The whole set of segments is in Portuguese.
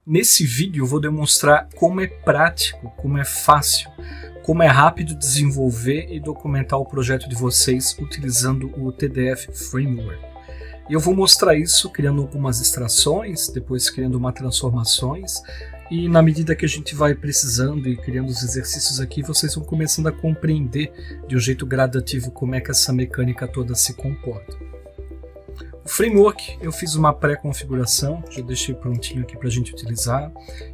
Nesse vídeo eu vou demonstrar como é prático, como é fácil, como é rápido desenvolver e documentar o projeto de vocês utilizando o TDF Framework. E eu vou mostrar isso criando algumas extrações, depois criando uma transformações, e na medida que a gente vai precisando e criando os exercícios aqui, vocês vão começando a compreender de um jeito gradativo como é que essa mecânica toda se comporta. O framework, eu fiz uma pré-configuração, já deixei prontinho aqui para a gente utilizar.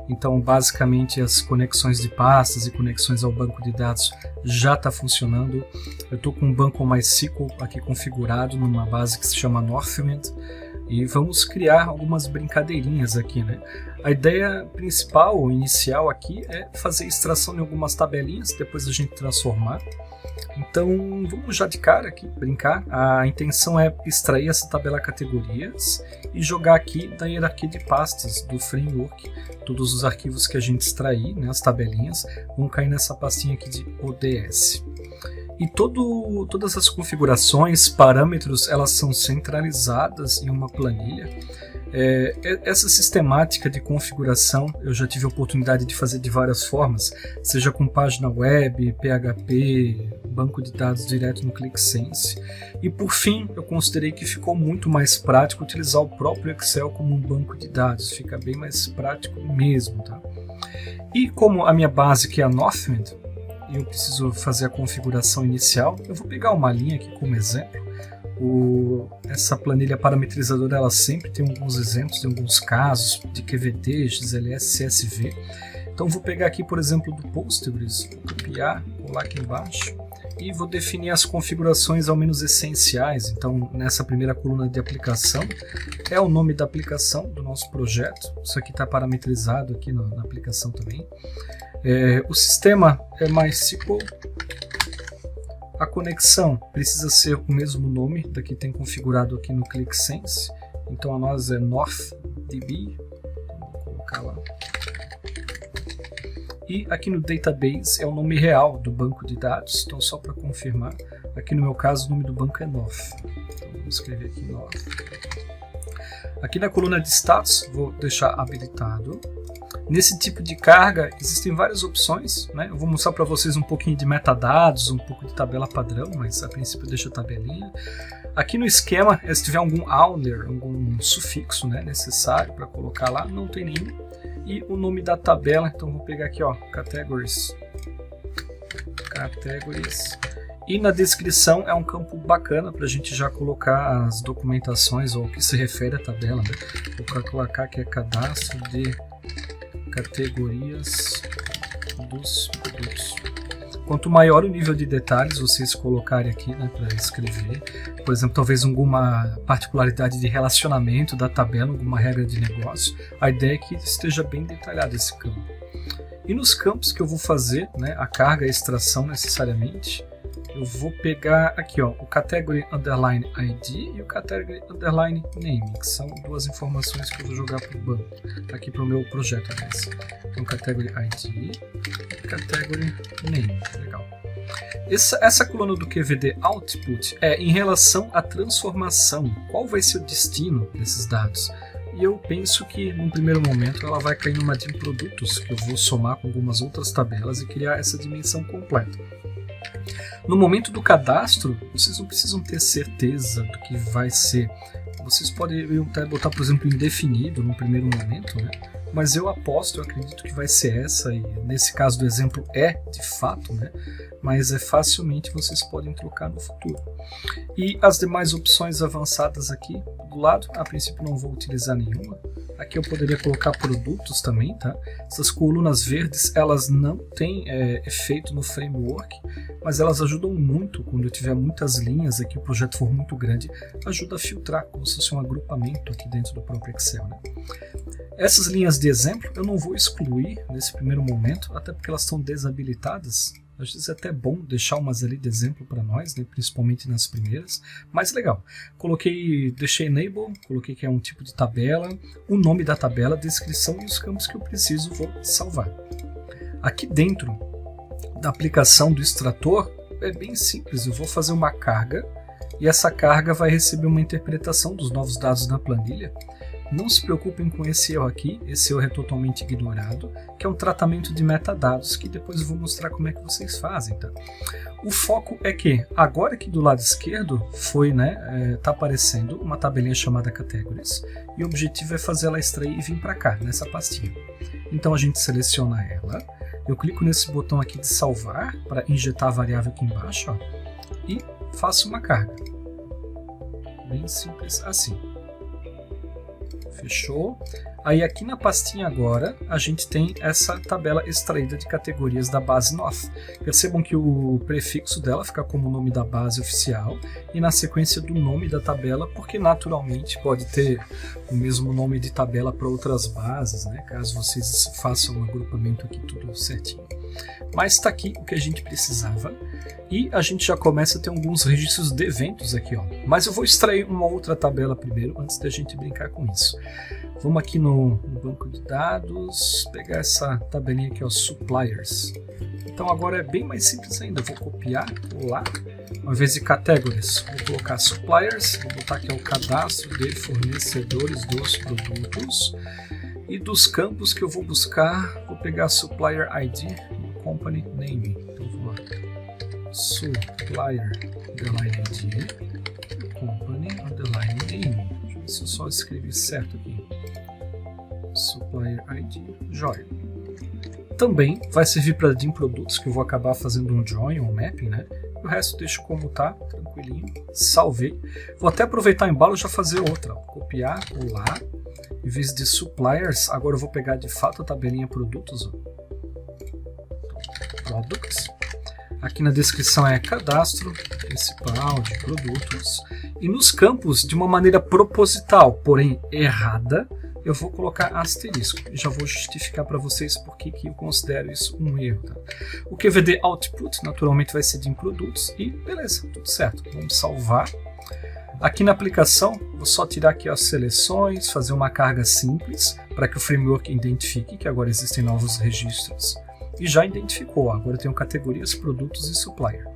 Então, basicamente, as conexões de pastas e conexões ao banco de dados já está funcionando. Eu estou com um banco MySQL aqui configurado numa base que se chama Northwind. E vamos criar algumas brincadeirinhas aqui, né? A ideia principal, inicial aqui, é fazer extração de algumas tabelinhas, depois a gente transformar. Então vamos já de cara aqui brincar. A intenção é extrair essa tabela categorias e jogar aqui da hierarquia de pastas do framework. Todos os arquivos que a gente extrair, né, as tabelinhas, vão cair nessa pastinha aqui de ODS. E todas as configurações, parâmetros, elas são centralizadas em uma planilha. Essa sistemática de configuração eu já tive a oportunidade de fazer de várias formas, seja com página web, PHP, banco de dados direto no ClickSense. E por fim, eu considerei que ficou muito mais prático utilizar o próprio Excel como um banco de dados, fica bem mais prático mesmo, tá? E como a minha base que é a Northwind, eu preciso fazer a configuração inicial, eu vou pegar uma linha aqui como exemplo. Essa planilha parametrizadora ela sempre tem alguns exemplos, tem alguns casos de QVT, XLS, CSV. Então vou pegar aqui, por exemplo, do Postgres, vou copiar, colar aqui embaixo e vou definir as configurações ao menos essenciais. Então nessa primeira coluna de aplicação é o nome da aplicação do nosso projeto. Isso aqui está parametrizado aqui na aplicação também. O sistema é MySQL. A conexão precisa ser o mesmo nome da que tem configurado aqui no ClickSense. Então a nós é NorthDB. Vou colocar lá. E aqui no Database é o nome real do banco de dados. Então só para confirmar, aqui no meu caso o nome do banco é North. Então vou escrever aqui North. Aqui na coluna de status vou deixar habilitado. Nesse tipo de carga existem várias opções, né? Eu vou mostrar para vocês um pouquinho de metadados, um pouco de tabela padrão, mas a princípio deixa a tabelinha. Aqui no esquema, se tiver algum owner, algum sufixo, né, necessário para colocar lá, não tem nenhum. E o nome da tabela, então vou pegar aqui, ó, categories. E na descrição é um campo bacana para a gente já colocar as documentações ou o que se refere à tabela, né? Vou colocar que é cadastro de categorias dos produtos. Quanto maior o nível de detalhes vocês colocarem aqui, né, para escrever, por exemplo, talvez alguma particularidade de relacionamento da tabela, alguma regra de negócio, a ideia é que esteja bem detalhado esse campo. E nos campos que eu vou fazer, né, a carga e a extração necessariamente, eu vou pegar aqui, ó, o category underline ID e o category underline name, que são duas informações que eu vou jogar para o banco, aqui para o meu projeto. Então, category ID e category name. Legal. Essa coluna do QVD Output é em relação à transformação. Qual vai ser o destino desses dados? E eu penso que, num primeiro momento, ela vai cair numa de produtos, que eu vou somar com algumas outras tabelas e criar essa dimensão completa. No momento do cadastro, vocês não precisam ter certeza do que vai ser. Vocês podem até botar, por exemplo, indefinido no primeiro momento, né? Mas eu aposto, eu acredito que vai ser essa, e nesse caso do exemplo é de fato, né? Mas facilmente vocês podem trocar no futuro. E as demais opções avançadas aqui do lado, a princípio não vou utilizar nenhuma. Aqui eu poderia colocar produtos também, tá? Essas colunas verdes, elas não têm efeito no framework, mas elas ajudam muito quando eu tiver muitas linhas aqui, o projeto for muito grande, ajuda a filtrar, como se fosse um agrupamento aqui dentro do próprio Excel, né? Essas linhas de exemplo eu não vou excluir nesse primeiro momento, até porque elas estão desabilitadas. Às vezes é até bom deixar umas ali de exemplo para nós, né, principalmente nas primeiras, mas legal. Deixei enable, coloquei que é um tipo de tabela, o nome da tabela, a descrição e os campos que eu preciso vou salvar. Aqui dentro da aplicação do extrator é bem simples, eu vou fazer uma carga e essa carga vai receber uma interpretação dos novos dados na planilha. Não se preocupem com esse erro aqui, esse erro é totalmente ignorado, que é um tratamento de metadados, que depois eu vou mostrar como é que vocês fazem, tá? O foco é que, agora aqui do lado esquerdo, tá aparecendo uma tabelinha chamada Categories, e o objetivo é fazer ela extrair e vir para cá, nessa pastinha. Então a gente seleciona ela, eu clico nesse botão aqui de salvar, para injetar a variável aqui embaixo, ó, e faço uma carga. Bem simples assim. Fechou? Aí aqui na pastinha agora, a gente tem essa tabela extraída de categorias da base North. Percebam que o prefixo dela fica como o nome da base oficial e na sequência do nome da tabela, porque naturalmente pode ter o mesmo nome de tabela para outras bases, né? Caso vocês façam um agrupamento aqui tudo certinho. Mas está aqui o que a gente precisava e a gente já começa a ter alguns registros de eventos aqui, ó. Mas eu vou extrair uma outra tabela primeiro antes da gente brincar com isso. Vamos aqui no banco de dados, pegar essa tabelinha aqui, ó, Suppliers. Então agora é bem mais simples ainda, eu vou copiar, colar, ao invés de categories, vou colocar Suppliers, vou botar aqui o cadastro de fornecedores dos produtos. E dos campos que eu vou buscar, vou pegar Supplier ID e Company Name. Então vou lá, Supplier underline ID, Company underline Name. Deixa eu ver se eu só escrevi certo aqui. Supplier ID, joia. Também vai servir para DIM produtos, que eu vou acabar fazendo um join ou um mapping, né? O resto deixo como tá, tranquilinho. Salvei. Vou até aproveitar o embalo e já fazer outra. Copiar, colar. Em vez de suppliers, agora eu vou pegar de fato a tabelinha produtos. Ó. Products. Aqui na descrição é cadastro principal de produtos. E nos campos, de uma maneira proposital, porém errada, eu vou colocar asterisco. E já vou justificar para vocês por que eu considero isso um erro. Tá? O QVD Output, naturalmente, vai ser de produtos. E beleza, tudo certo. Vamos salvar. Aqui na aplicação, vou só tirar aqui as seleções, fazer uma carga simples, para que o framework identifique que agora existem novos registros. E já identificou, agora eu tenho categorias, produtos e supplier.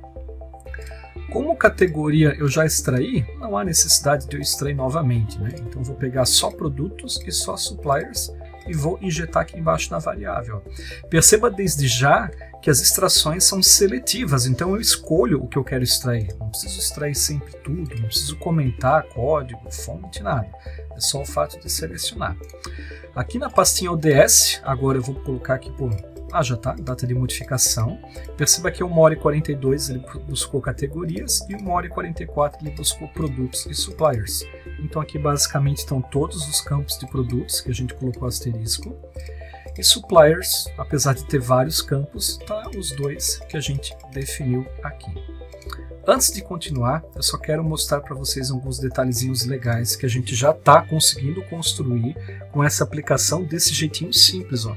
Como categoria eu já extraí, não há necessidade de eu extrair novamente, né? Então vou pegar só produtos e só suppliers e vou injetar aqui embaixo na variável. Perceba desde já que as extrações são seletivas, então eu escolho o que eu quero extrair. Não preciso extrair sempre tudo, não preciso comentar código, fonte, nada. É só o fato de selecionar. Aqui na pastinha ODS, agora eu vou colocar aqui por... já tá, data de modificação. Perceba que 1h42 ele buscou categorias e 1h44 ele buscou produtos e suppliers. Então aqui basicamente estão todos os campos de produtos que a gente colocou asterisco. E suppliers, apesar de ter vários campos, tá os dois que a gente definiu aqui. Antes de continuar, eu só quero mostrar para vocês alguns detalhezinhos legais que a gente já está conseguindo construir com essa aplicação desse jeitinho simples. Ó.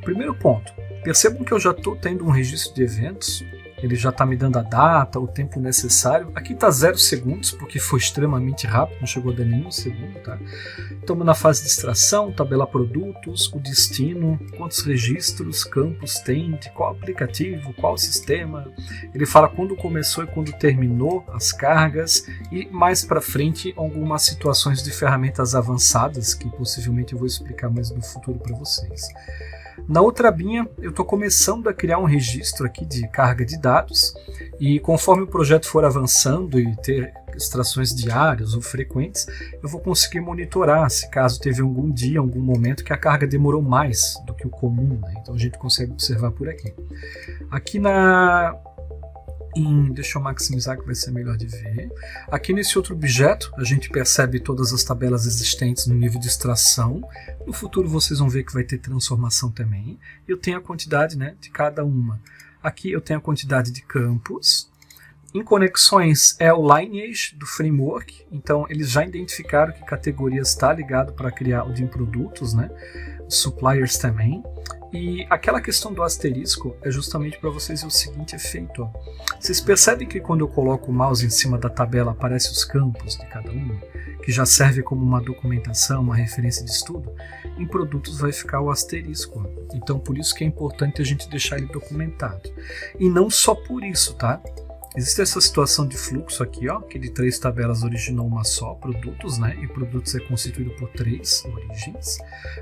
Primeiro ponto, percebam que eu já estou tendo um registro de eventos, ele já está me dando a data, o tempo necessário. Aqui está 0 segundos, porque foi extremamente rápido, não chegou a dar nenhum segundo. Tá? Estamos na fase de extração, tabelar produtos, o destino, quantos registros, campos tem, de qual aplicativo, qual sistema. Ele fala quando começou e quando terminou as cargas e mais para frente algumas situações de ferramentas avançadas, que possivelmente eu vou explicar mais no futuro para vocês. Na outra abinha, eu estou começando a criar um registro aqui de carga de dados e conforme o projeto for avançando e ter extrações diárias ou frequentes, eu vou conseguir monitorar se caso teve algum dia, algum momento que a carga demorou mais do que o comum, né? Então a gente consegue observar por aqui. Aqui deixa eu maximizar que vai ser melhor de ver. Aqui nesse outro objeto, a gente percebe todas as tabelas existentes no nível de extração. No futuro vocês vão ver que vai ter transformação também. Eu tenho a quantidade, né, de cada uma. Aqui eu tenho a quantidade de campos. Em conexões é o lineage do framework. Então eles já identificaram que categorias está ligado para criar o DIM produtos, né? Os suppliers também. E aquela questão do asterisco é justamente para vocês ver o seguinte efeito. Ó. Vocês percebem que quando eu coloco o mouse em cima da tabela aparecem os campos de cada uma, que já serve como uma documentação, uma referência de estudo? Em produtos vai ficar o asterisco. Ó. Então por isso que é importante a gente deixar ele documentado. E não só por isso, tá? Existe essa situação de fluxo aqui, ó, que de 3 tabelas originou uma só, produtos, né? E produtos é constituído por 3 origens.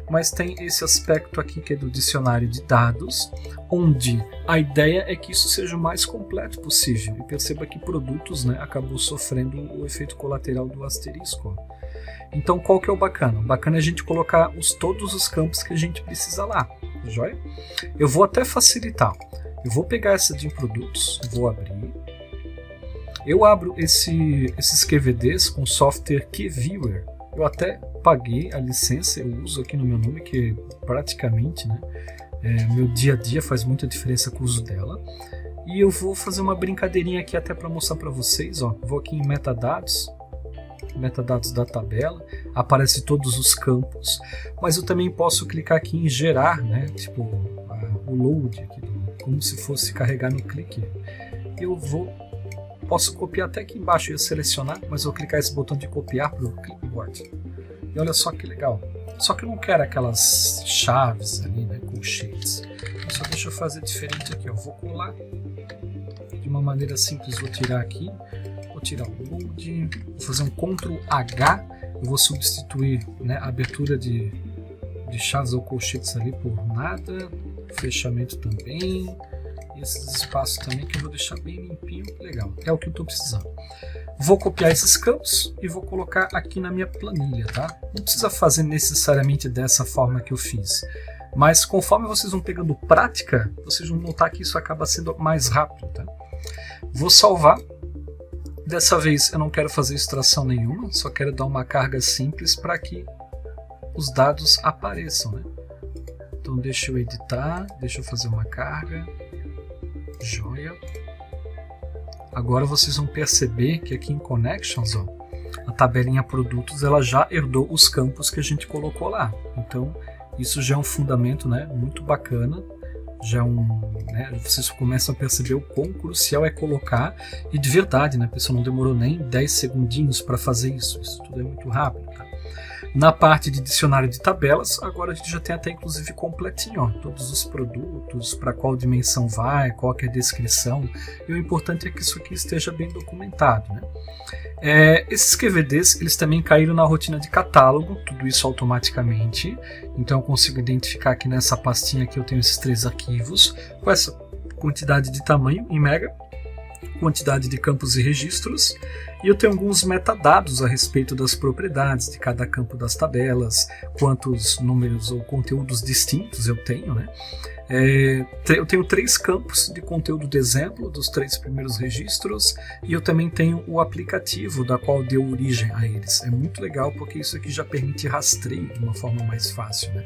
Mas tem esse aspecto aqui que é do dicionário de dados, onde a ideia é que isso seja o mais completo possível. E perceba que produtos, né, acabou sofrendo o efeito colateral do asterisco. Então qual que é o bacana? O bacana é a gente colocar todos os campos que a gente precisa lá, joia? Eu vou até facilitar. Eu vou pegar essa de produtos, vou abrir. Eu abro esses QVDs com software KeyViewer. Eu até paguei a licença, eu uso aqui no meu nome, que praticamente, né, meu dia a dia faz muita diferença com o uso dela. E eu vou fazer uma brincadeirinha aqui até para mostrar para vocês. Ó. Vou aqui em metadados da tabela, aparece todos os campos, mas eu também posso clicar aqui em gerar, né, tipo o load, aqui, como se fosse carregar no clique. Posso copiar até aqui embaixo e selecionar, mas vou clicar esse botão de copiar para o clipboard. E olha só que legal. Só que eu não quero aquelas chaves ali, né, colchetes. Só deixa eu fazer diferente aqui. Eu vou colar de uma maneira simples. Vou tirar aqui. Vou tirar o load. Vou fazer um Ctrl H. Eu vou substituir, né, a abertura de chaves ou colchetes ali por nada. Fechamento também. Esses espaços também que eu vou deixar bem limpinho, legal, é o que eu estou precisando. Vou copiar esses campos e vou colocar aqui na minha planilha, tá? Não precisa fazer necessariamente dessa forma que eu fiz, mas conforme vocês vão pegando prática, vocês vão notar que isso acaba sendo mais rápido, tá? Vou salvar. Dessa vez eu não quero fazer extração nenhuma, só quero dar uma carga simples para que os dados apareçam, né? Então deixa eu editar, deixa eu fazer uma carga. Joia. Agora vocês vão perceber que aqui em Connections, ó, a tabelinha produtos ela já herdou os campos que a gente colocou lá. Então isso já é um fundamento, né, muito bacana. Já é né, vocês começam a perceber o quão crucial é colocar, e de verdade, né, a pessoa não demorou nem 10 segundinhos para fazer isso. Isso tudo é muito rápido, tá? Na parte de dicionário de tabelas, agora a gente já tem até inclusive completinho, ó, todos os produtos, para qual dimensão vai, qual que é a descrição, e o importante é que isso aqui esteja bem documentado, né? Esses QVDs, eles também caíram na rotina de catálogo, tudo isso automaticamente, então eu consigo identificar aqui nessa pastinha que eu tenho esses 3 arquivos, com essa quantidade de tamanho em mega, quantidade de campos e registros, e eu tenho alguns metadados a respeito das propriedades de cada campo das tabelas, quantos números ou conteúdos distintos eu tenho, né? Eu tenho 3 campos de conteúdo de exemplo dos 3 primeiros registros, e eu também tenho o aplicativo da qual deu origem a eles. É muito legal porque isso aqui já permite rastreio de uma forma mais fácil, né?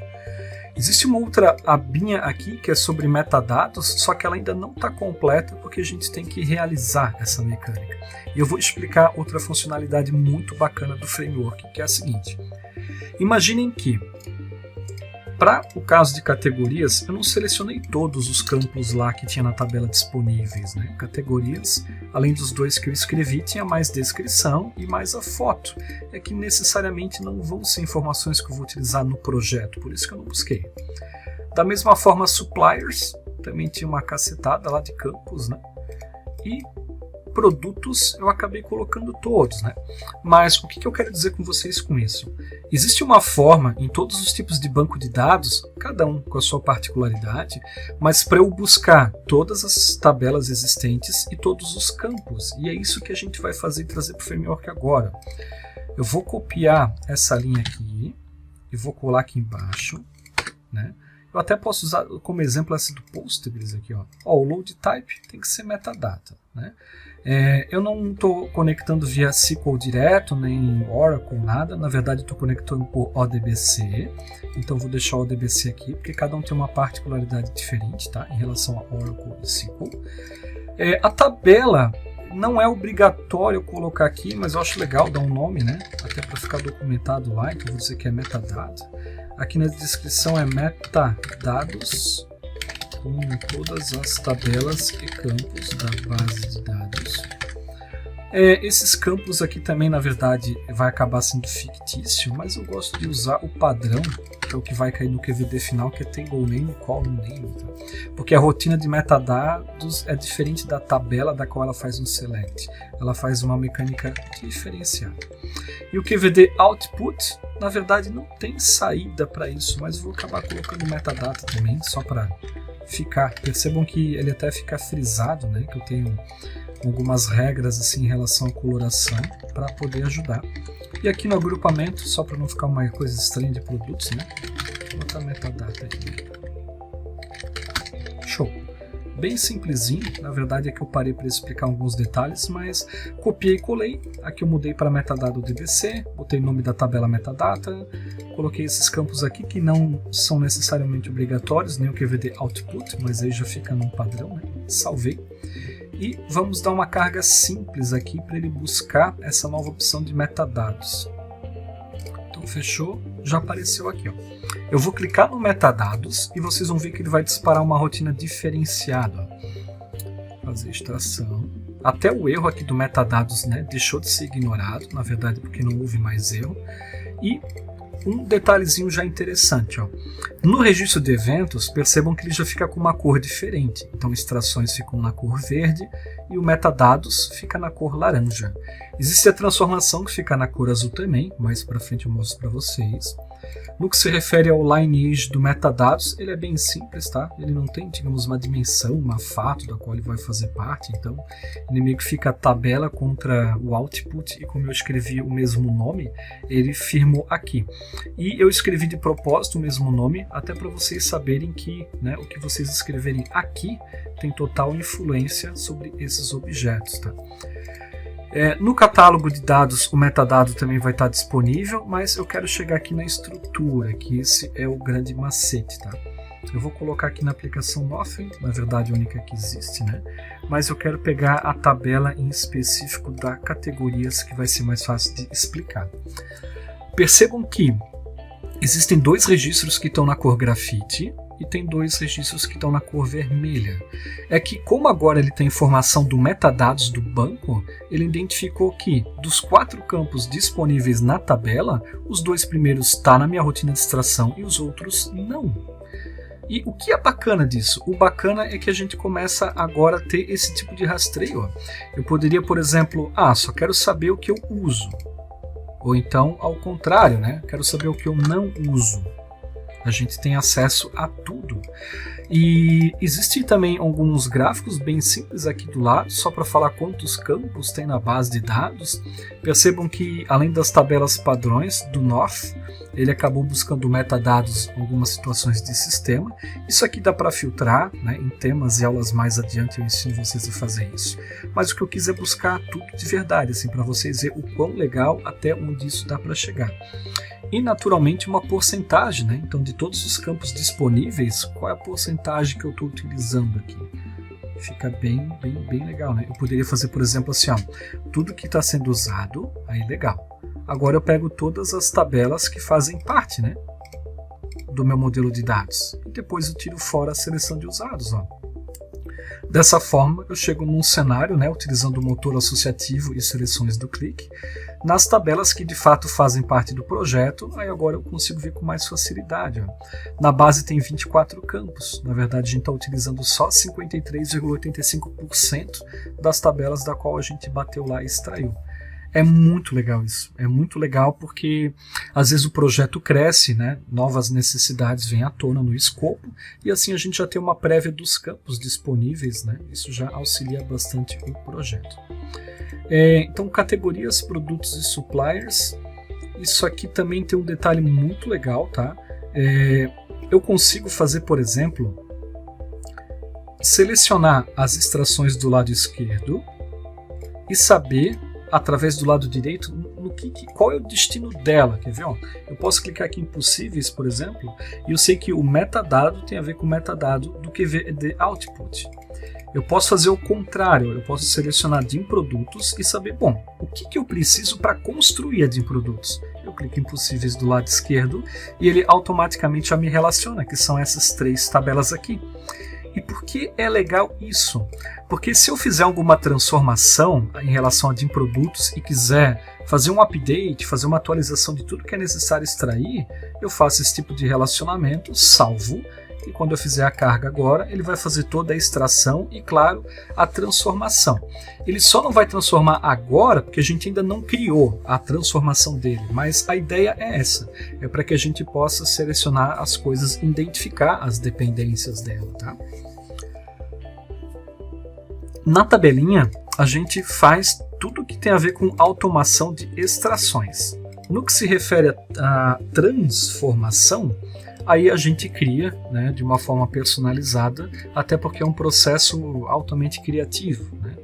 Existe uma outra abinha aqui que é sobre metadados, só que ela ainda não está completa porque a gente tem que realizar essa mecânica. E eu vou explicar outra funcionalidade muito bacana do framework, que é a seguinte. Imaginem que, para o caso de categorias, eu não selecionei todos os campos lá que tinha na tabela disponíveis, né? Categorias, além dos 2 que eu escrevi, tinha mais descrição e mais a foto. É que necessariamente não vão ser informações que eu vou utilizar no projeto, por isso que eu não busquei. Da mesma forma, suppliers, também tinha uma cacetada lá de campos, né? E produtos eu acabei colocando todos, né? Mas o que eu quero dizer com vocês com isso? Existe uma forma em todos os tipos de banco de dados, cada um com a sua particularidade, mas para eu buscar todas as tabelas existentes e todos os campos, e é isso que a gente vai fazer e trazer para o framework agora. Eu vou copiar essa linha aqui e vou colar aqui embaixo, né? Eu até posso usar como exemplo essa do Postgres aqui, ó. O load type tem que ser metadata, né? Eu não estou conectando via SQL direto, nem Oracle, nada. Na verdade, estou conectando por ODBC. Então, vou deixar o ODBC aqui, porque cada um tem uma particularidade diferente, tá? Em relação a Oracle e SQL. A tabela não é obrigatório colocar aqui, mas eu acho legal dar um nome, né? Até para ficar documentado lá. Então, vou dizer que é metadata. Aqui na descrição é metadados, com todas as tabelas e campos da base de dados. Esses campos aqui também, na verdade, vai acabar sendo fictício, mas eu gosto de usar o padrão, que é o que vai cair no QVD final, que é table name, column name, tá? Porque a rotina de metadados é diferente da tabela da qual ela faz um select. Ela faz uma mecânica diferenciada. E o QVD output, na verdade, não tem saída para isso, mas vou acabar colocando metadata também, só para ficar. Percebam que ele até fica frisado, né? Que eu tenho algumas regras assim em relação à coloração para poder ajudar. E aqui no agrupamento, só para não ficar uma coisa estranha de produtos, né? Vou botar metadata aqui. Show! Bem simplesinho, na verdade é que eu parei para explicar alguns detalhes, mas copiei e colei. Aqui eu mudei para metadata DBC, botei o nome da tabela metadata, coloquei esses campos aqui que não são necessariamente obrigatórios, nem o QVD output, mas aí já fica num padrão, né? Salvei. E vamos dar uma carga simples aqui para ele buscar essa nova opção de metadados. Então fechou, já apareceu aqui, ó. Eu vou clicar no metadados e vocês vão ver que ele vai disparar uma rotina diferenciada. Fazer extração. Até o erro aqui do metadados, né, deixou de ser ignorado, na verdade porque não houve mais erro. E um detalhezinho já interessante, ó. No registro de eventos, percebam que ele já fica com uma cor diferente. Então extrações ficam na cor verde e o metadados fica na cor laranja. Existe a transformação que fica na cor azul também, mais para frente eu mostro para vocês. No que se refere ao lineage do metadados, ele é bem simples, tá? Ele não tem, digamos, uma dimensão, uma fato da qual ele vai fazer parte, então ele meio que fica a tabela contra o output, e como eu escrevi o mesmo nome, ele firmou aqui. E eu escrevi de propósito o mesmo nome, até para vocês saberem que, né, o que vocês escreverem aqui tem total influência sobre esses objetos, tá? No catálogo de dados o metadado também vai estar disponível, mas eu quero chegar aqui na estrutura, que esse é o grande macete, tá? Eu vou colocar aqui na aplicação Nothing, na verdade a única que existe, né? Mas eu quero pegar a tabela em específico da categorias, que vai ser mais fácil de explicar. Percebam que existem dois registros que estão na cor grafite, e tem dois registros que estão na cor vermelha. É que, como agora ele tem informação do metadados do banco, ele identificou que dos 4 campos disponíveis na tabela, os 2 primeiros estão na minha rotina de extração e os outros não. E o que é bacana disso? O bacana é que a gente começa agora a ter esse tipo de rastreio. Eu poderia, por exemplo, só quero saber o que eu uso. Ou então, ao contrário, né? Quero saber o que eu não uso. A gente tem acesso a tudo. E existem também alguns gráficos bem simples aqui do lado, só para falar quantos campos tem na base de dados. Percebam que, além das tabelas padrões do North, ele acabou buscando metadados em algumas situações de sistema. Isso aqui dá para filtrar, né? Em temas e aulas mais adiante eu ensino vocês a fazer isso. Mas o que eu quis é buscar tudo de verdade, assim, para vocês verem o quão legal até onde isso dá para chegar. E naturalmente uma porcentagem, né? Então, de todos os campos disponíveis, qual é a porcentagem que eu estou utilizando aqui? Fica bem legal, né? Eu poderia fazer, por exemplo, assim, ó, tudo que está sendo usado, aí legal. Agora eu pego todas as tabelas que fazem parte, né, do meu modelo de dados. E depois eu tiro fora a seleção de usados, ó. Dessa forma, eu chego num cenário, né, utilizando o motor associativo e seleções do clique, nas tabelas que de fato fazem parte do projeto. Aí agora eu consigo ver com mais facilidade. Ó. Na base tem 24 campos, na verdade a gente está utilizando só 53,85% das tabelas da qual a gente bateu lá e extraiu. É muito legal isso, é muito legal porque às vezes o projeto cresce, né? Novas necessidades vêm à tona no escopo e assim a gente já tem uma prévia dos campos disponíveis, né? Isso já auxilia bastante o projeto. Então, categorias, produtos e suppliers, isso aqui também tem um detalhe muito legal, tá? Eu consigo fazer, por exemplo, selecionar as extrações do lado esquerdo e saber através do lado direito qual é o destino dela, quer ver? Ó? Eu posso clicar aqui em possíveis, por exemplo, e eu sei que o metadado tem a ver com o metadado do QVD output. Eu posso fazer o contrário, eu posso selecionar DIM produtos e saber, bom, o que eu preciso para construir a DIM produtos. Eu clico em possíveis do lado esquerdo e ele automaticamente já me relaciona, que são essas 3 tabelas aqui. E por que é legal isso? Porque se eu fizer alguma transformação em relação a DIM produtos e quiser fazer um update, fazer uma atualização de tudo que é necessário extrair, eu faço esse tipo de relacionamento, salvo, e quando eu fizer a carga agora, ele vai fazer toda a extração e, claro, a transformação. Ele só não vai transformar agora porque a gente ainda não criou a transformação dele, mas a ideia é essa, é para que a gente possa selecionar as coisas, identificar as dependências dela, tá? Na tabelinha, a gente faz tudo que tem a ver com automação de extrações. No que se refere à transformação, aí a gente cria, né, de uma forma personalizada, até porque é um processo altamente criativo, né?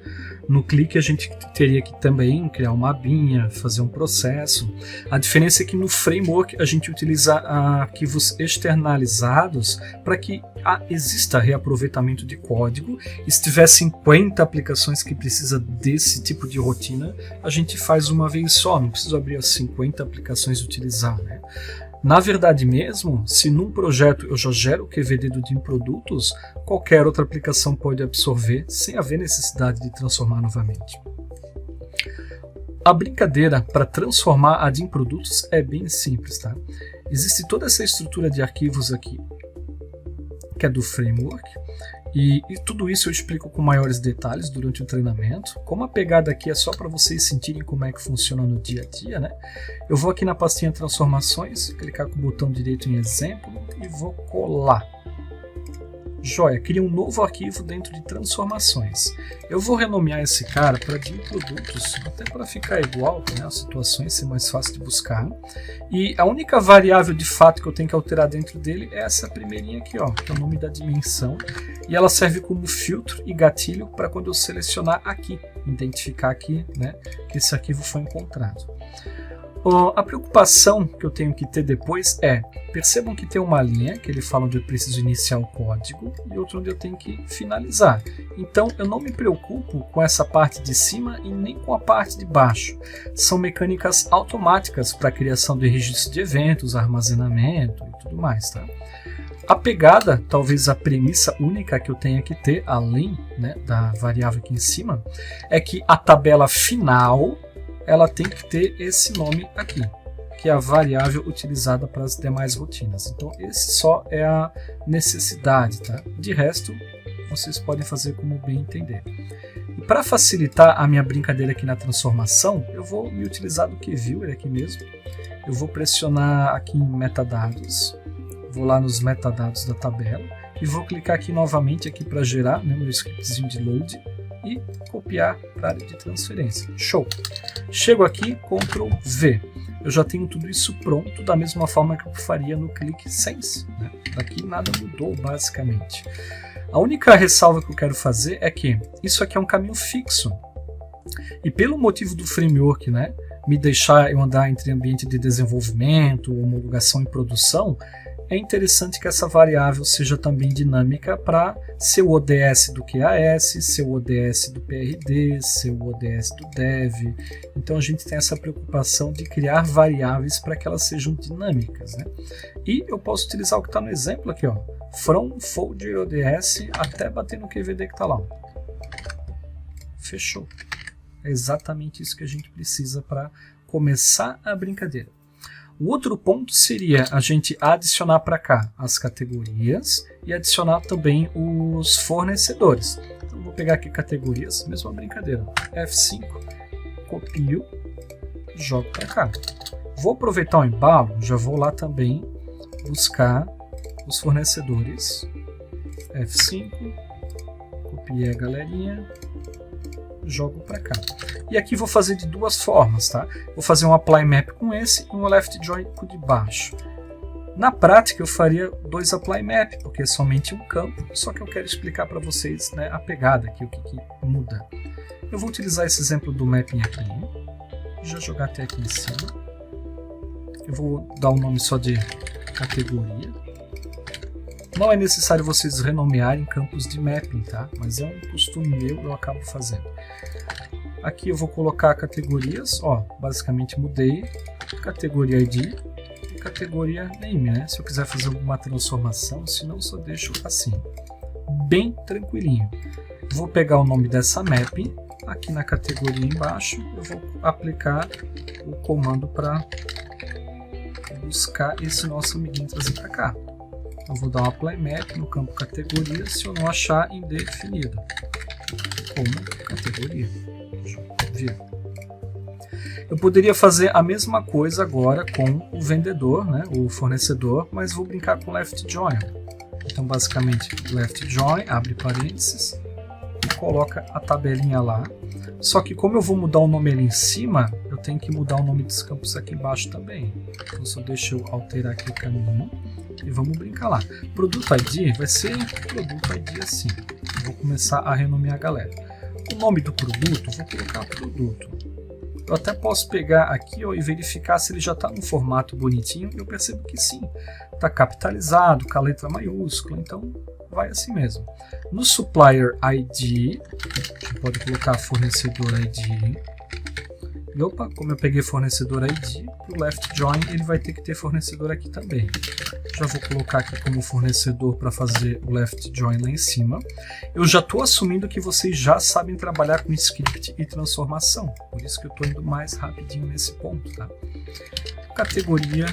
No clique a gente teria que também criar uma abinha, fazer um processo. A diferença é que no framework a gente utiliza arquivos externalizados para que exista reaproveitamento de código. E se tiver 50 aplicações que precisa desse tipo de rotina, a gente faz uma vez só, não precisa abrir as 50 aplicações e utilizar, né? Na verdade mesmo, se num projeto eu já gero o QVD do DIM Produtos, qualquer outra aplicação pode absorver sem haver necessidade de transformar novamente. A brincadeira para transformar a DIM Produtos é bem simples, tá? Existe toda essa estrutura de arquivos aqui, que é do framework, e tudo isso eu explico com maiores detalhes durante o treinamento. Como a pegada aqui é só para vocês sentirem como é que funciona no dia a dia, né? Eu vou aqui na pastinha transformações, clicar com o botão direito em exemplo e vou colar. Joia, cria um novo arquivo dentro de transformações. Eu vou renomear esse cara para DIM Produtos, até para ficar igual, né, as situações ser mais fácil de buscar. E a única variável de fato que eu tenho que alterar dentro dele é essa primeirinha aqui, ó, que é o nome da dimensão. E ela serve como filtro e gatilho para quando eu selecionar aqui, identificar aqui, né, que esse arquivo foi encontrado. A preocupação que eu tenho que ter depois é, percebam que tem uma linha que ele fala onde eu preciso iniciar o código e outra onde eu tenho que finalizar. Então eu não me preocupo com essa parte de cima e nem com a parte de baixo. São mecânicas automáticas para a criação de registro de eventos, armazenamento e tudo mais, tá? A pegada, talvez a premissa única que eu tenha que ter, além, né, da variável aqui em cima, é que a tabela final ela tem que ter esse nome aqui, que é a variável utilizada para as demais rotinas. Então esse só é a necessidade, tá? De resto, vocês podem fazer como bem entender. E para facilitar a minha brincadeira aqui na transformação, eu vou me utilizar do QViewer aqui mesmo. Eu vou pressionar aqui em metadados, vou lá nos metadados da tabela e vou clicar aqui novamente aqui para gerar, né, meu scriptzinho de load, e copiar para a área de transferência. Show! Chego aqui, Ctrl V. Eu já tenho tudo isso pronto da mesma forma que eu faria no Click Sense, né? Daqui nada mudou basicamente. A única ressalva que eu quero fazer é que isso aqui é um caminho fixo. E pelo motivo do framework, né, me deixar eu andar entre ambiente de desenvolvimento, homologação e produção, é interessante que essa variável seja também dinâmica para ser o ODS do QAS, ser o ODS do PRD, ser o ODS do Dev. Então a gente tem essa preocupação de criar variáveis para que elas sejam dinâmicas, né? E eu posso utilizar o que está no exemplo aqui, ó, from folder ODS até bater no QVD que está lá. Fechou. É exatamente isso que a gente precisa para começar a brincadeira. O outro ponto seria a gente adicionar para cá as categorias e adicionar também os fornecedores. Então vou pegar aqui categorias, mesma brincadeira. F5, copio, jogo para cá. Vou aproveitar o embalo, já vou lá também buscar os fornecedores. F5, copiei a galerinha, jogo para cá. E aqui vou fazer de duas formas, tá? Vou fazer um apply map com esse e um left join com o de baixo. Na prática eu faria dois apply map, porque é somente um campo, só que eu quero explicar para vocês, né, a pegada aqui, o que muda. Eu vou utilizar esse exemplo do mapping aqui, já jogar até aqui em cima. Eu vou dar um nome só de categoria. Não é necessário vocês renomearem campos de mapping, tá? Mas é um costume meu, eu acabo fazendo. Aqui eu vou colocar categorias, ó, basicamente mudei, categoria ID e categoria name, né? Se eu quiser fazer alguma transformação, se não, só deixo assim. bem tranquilinho. Vou pegar o nome dessa map, aqui na categoria embaixo, eu vou aplicar o comando para buscar esse nosso amiguinho e trazer para cá. Eu vou dar um apply map no campo categoria, se eu não achar indefinido, como categoria. Eu poderia fazer a mesma coisa agora com o vendedor, né, o fornecedor, mas vou brincar com left join. Então basicamente left join, abre parênteses e coloca a tabelinha lá. Só que como eu vou mudar o nome ali em cima, eu tenho que mudar o nome dos campos aqui embaixo também. Então só deixa eu alterar aqui o caminho e vamos brincar lá. Produto ID vai ser produto ID assim. Eu vou começar a renomear a galera. O nome do produto, vou colocar produto. Eu até posso pegar aqui ó, e verificar se ele já está num formato bonitinho, e eu percebo que sim, está capitalizado, com a letra maiúscula, então vai assim mesmo. No Supplier ID, a gente pode colocar Fornecedor ID, e opa, como eu peguei Fornecedor ID, para o Left Join ele vai ter que ter fornecedor aqui também. Já vou colocar aqui como fornecedor para fazer o Left Join lá em cima. Eu já estou assumindo que vocês já sabem trabalhar com script e transformação, por isso que eu estou indo mais rapidinho nesse ponto, tá? Categoria,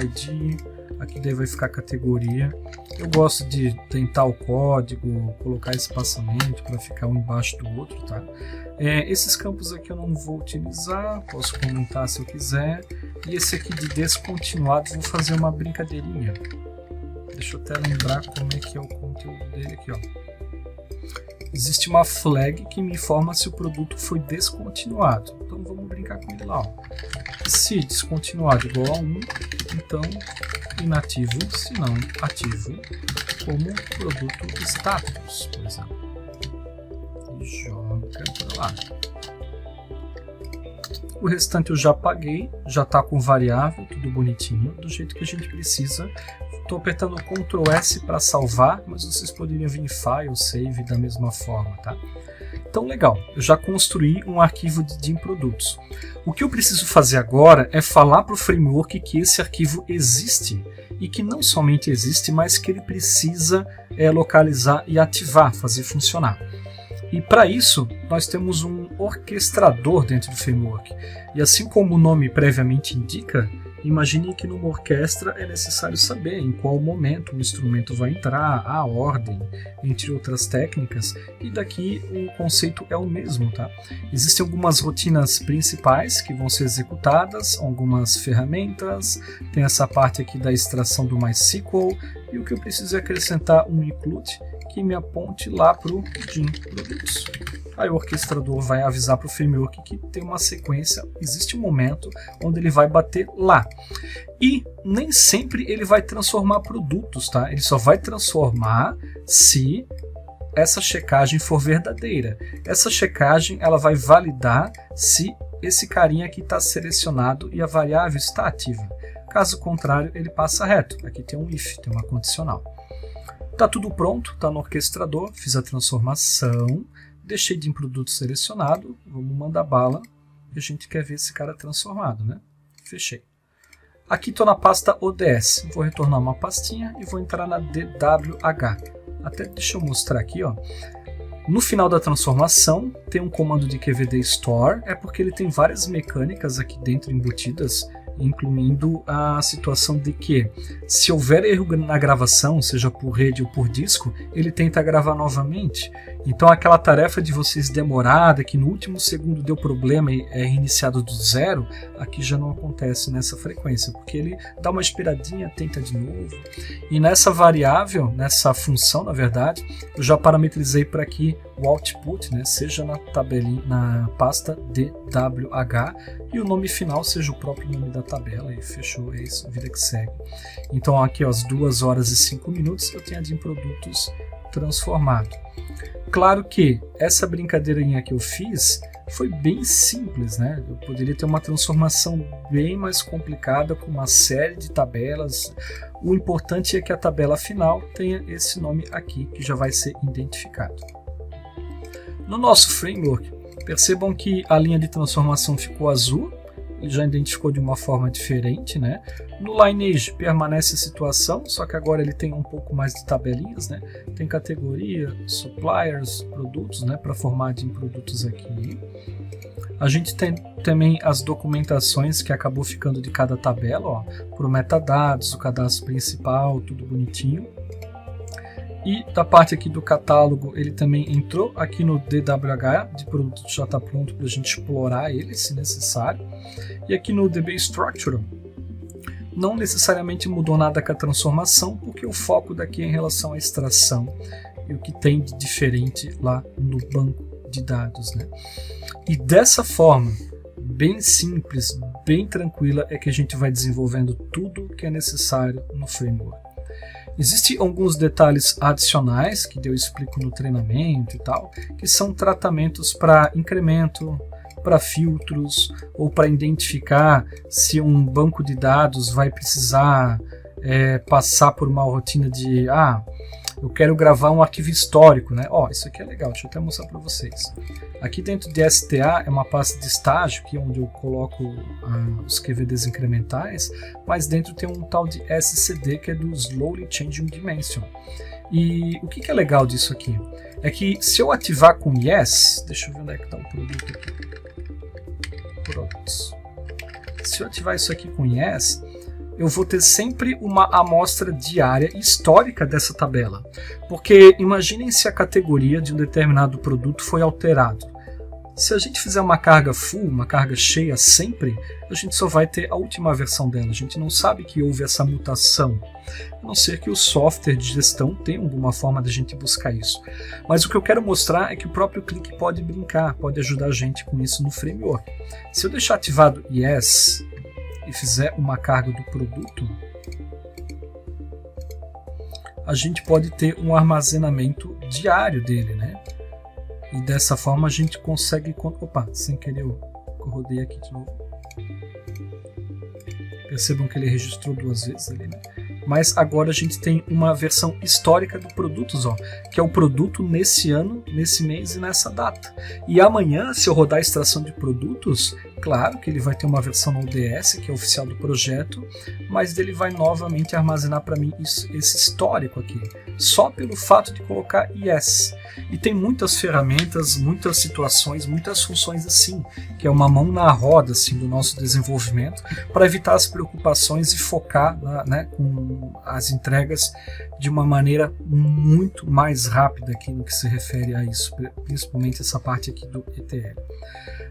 ID, aqui daí vai ficar categoria. Eu gosto de tentar o código, colocar espaçamento para ficar um embaixo do outro, tá? Esses campos aqui eu não vou utilizar, posso comentar se eu quiser. E esse aqui de descontinuado, vou fazer uma brincadeirinha. Deixa eu até lembrar como é que é o conteúdo dele aqui, ó. Existe uma flag que me informa se o produto foi descontinuado. Então vamos brincar com ele lá, ó. Se descontinuado igual a 1, então inativo, se não ativo, como produto status, por exemplo. E joga para lá. O restante eu já apaguei, já está com variável, tudo bonitinho, do jeito que a gente precisa. Estou apertando Ctrl S para salvar, mas vocês poderiam vir em File, Save da mesma forma, tá? Então legal, eu já construí um arquivo de DIM Produtos. O que eu preciso fazer agora é falar para o framework que esse arquivo existe, e que não somente existe, mas que ele precisa localizar e ativar, fazer funcionar. E para isso, nós temos um orquestrador dentro do framework. E assim como o nome previamente indica, imagine que numa orquestra é necessário saber em qual momento o instrumento vai entrar, a ordem, entre outras técnicas, e daqui o conceito é o mesmo, tá? Existem algumas rotinas principais que vão ser executadas, algumas ferramentas, tem essa parte aqui da extração do MySQL, e o que eu preciso é acrescentar um include que me aponte lá para o DIM Produtos. Aí o orquestrador vai avisar para o framework que tem uma sequência, existe um momento onde ele vai bater lá. E nem sempre ele vai transformar produtos, tá? Ele só vai transformar se essa checagem for verdadeira. Essa checagem ela vai validar se esse carinha aqui está selecionado e a variável está ativa. Caso contrário, ele passa reto. Aqui tem um if, tem uma condicional. Tá tudo pronto, tá no orquestrador, fiz a transformação, deixei de produto selecionado, vamos mandar bala, e a gente quer ver esse cara transformado, né? Fechei. Aqui estou na pasta ODS, vou retornar uma pastinha e vou entrar na DWH. Até deixa eu mostrar aqui, ó. No final da transformação, tem um comando de QVD Store, é porque ele tem várias mecânicas aqui dentro embutidas, incluindo a situação de que, se houver erro na gravação, seja por rede ou por disco, ele tenta gravar novamente. Então aquela tarefa de vocês demorada, que no último segundo deu problema e é reiniciado do zero, aqui já não acontece nessa frequência, porque ele dá uma esperadinha, tenta de novo. E nessa variável, nessa função, na verdade, eu já parametrizei para aqui o output, né, seja na tabelinha, na pasta DWH, e o nome final seja o próprio nome da tabela, e fechou, é isso, vida que segue. Então aqui, ó, às 2 horas e 5 minutos, eu tenho a DIM Produtos transformado. Claro que essa brincadeirinha que eu fiz foi bem simples, né? Eu poderia ter uma transformação bem mais complicada, com uma série de tabelas. O importante é que a tabela final tenha esse nome aqui, que já vai ser identificado. No nosso framework, percebam que a linha de transformação ficou azul, ele já identificou de uma forma diferente, né? No Lineage permanece a situação, só que agora ele tem um pouco mais de tabelinhas, né? Tem categoria, suppliers, produtos, né? Para formar em produtos aqui. A gente tem também as documentações que acabou ficando de cada tabela, ó, por metadados, o cadastro principal, tudo bonitinho. E da parte aqui do catálogo, ele também entrou aqui no DWH, de produto já está pronto para a gente explorar ele, se necessário. E aqui no DB Structure, não necessariamente mudou nada com a transformação, porque o foco daqui é em relação à extração e o que tem de diferente lá no banco de dados, né? E dessa forma, bem simples, bem tranquila, é que a gente vai desenvolvendo tudo que é necessário no framework. Existem alguns detalhes adicionais que eu explico no treinamento e tal, que são tratamentos para incremento, para filtros ou para identificar se um banco de dados vai precisar passar por uma rotina de eu quero gravar um arquivo histórico, né? Isso aqui é legal, deixa eu até mostrar para vocês. Aqui dentro de STA é uma pasta de estágio, que é onde eu coloco os QVDs incrementais, mas dentro tem um tal de SCD, que é do Slowly Changing Dimension. E o que é legal disso aqui? É que se eu ativar com Yes, deixa eu ver onde é que está o produto aqui. Pronto. Se eu ativar isso aqui com Yes, eu vou ter sempre uma amostra diária histórica dessa tabela. Porque imaginem se a categoria de um determinado produto foi alterado. Se a gente fizer uma carga full, uma carga cheia sempre, a gente só vai ter a última versão dela. A gente não sabe que houve essa mutação. A não ser que o software de gestão tenha alguma forma de a gente buscar isso. Mas o que eu quero mostrar é que o próprio Qlik pode brincar, pode ajudar a gente com isso no framework. Se eu deixar ativado Yes e fizer uma carga do produto, a gente pode ter um armazenamento diário dele, né? E dessa forma a gente consegue... Opa, sem querer eu rodei aqui de novo. Percebam que ele registrou 2 vezes ali, né? Mas agora a gente tem uma versão histórica do produtos, que é o produto nesse ano, nesse mês e nessa data. E amanhã, se eu rodar a extração de produtos, claro que ele vai ter uma versão no ODS, que é oficial do projeto, mas ele vai novamente armazenar para mim esse histórico aqui, só pelo fato de colocar Yes. E tem muitas ferramentas, muitas situações, muitas funções assim, que é uma mão na roda assim, do nosso desenvolvimento, para evitar as preocupações e focar com as entregas de uma maneira muito mais rápida aqui no que se refere a isso, principalmente essa parte aqui do ETL.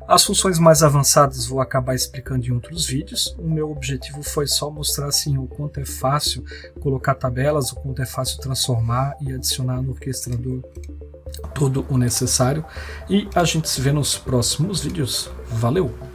As funções mais avançadas vou acabar explicando em outros vídeos. O meu objetivo foi só mostrar assim, o quanto é fácil colocar tabelas, o quanto é fácil transformar e adicionar no orquestrador todo o necessário. E a gente se vê nos próximos vídeos. Valeu!